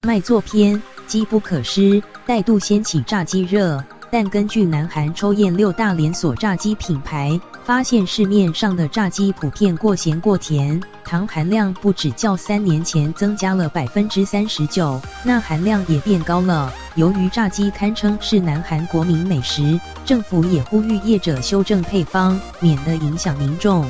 卖座偏，机不可失，带度掀起炸鸡热。但根据南韩抽验6大连锁炸鸡品牌，发现市面上的炸鸡普遍过咸过甜，糖含量不止较3年前增加了39%，钠含量也变高了。由于炸鸡堪称是南韩国民美食，政府也呼吁业者修正配方，免得影响民众。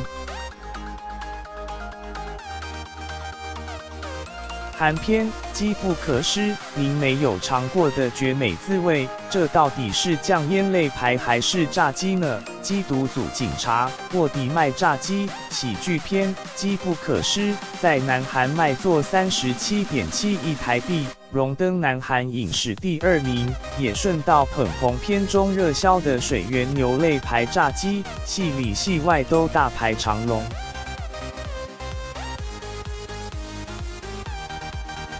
韩篇机不可失，您没有尝过的绝美滋味，这到底是酱腌肋排还是炸鸡呢？缉毒组警察卧底卖炸鸡，喜剧片机不可失，在南韩卖座37.7亿台币，荣登南韩影史第2名，也顺道捧红片中热销的水源牛肋排炸鸡，戏里戏外都大排长龙。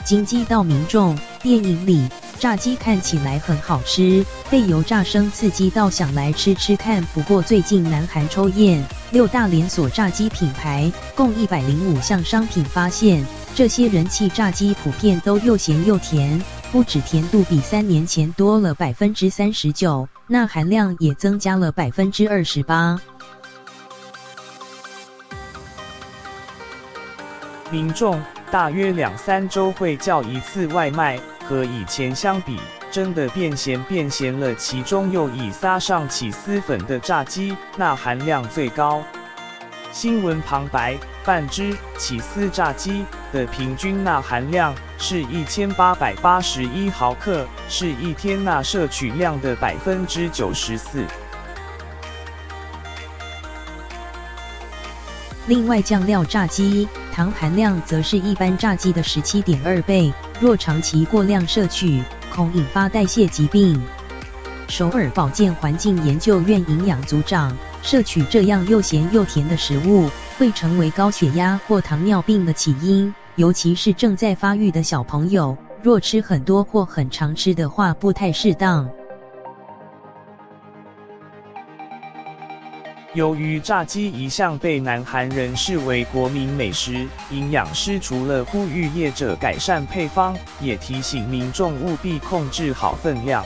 经激到民众，电影里炸鸡看起来很好吃，被油炸声刺激到想来吃吃看。不过最近南韩抽验6大连锁炸鸡品牌，共105项商品，发现这些人气炸鸡普遍都又咸又甜，不止甜度比3年前多了39%，钠含量也增加了28%。民众大约2-3周会叫一次外卖，和以前相比，真的变咸了。其中又以撒上起司粉的炸鸡，钠含量最高。新闻旁白：半只起司炸鸡的平均钠含量是1881毫克，是一天钠摄取量的94%。另外，酱料炸鸡糖含量则是一般炸鸡的17.2倍，若长期过量摄取，恐引发代谢疾病。首尔保健环境研究院营养组长，摄取这样又咸又甜的食物，会成为高血压或糖尿病的起因，尤其是正在发育的小朋友，若吃很多或很常吃的话，不太适当。由于炸鸡一向被南韩人视为国民美食，营养师除了呼吁业者改善配方，也提醒民众务必控制好分量。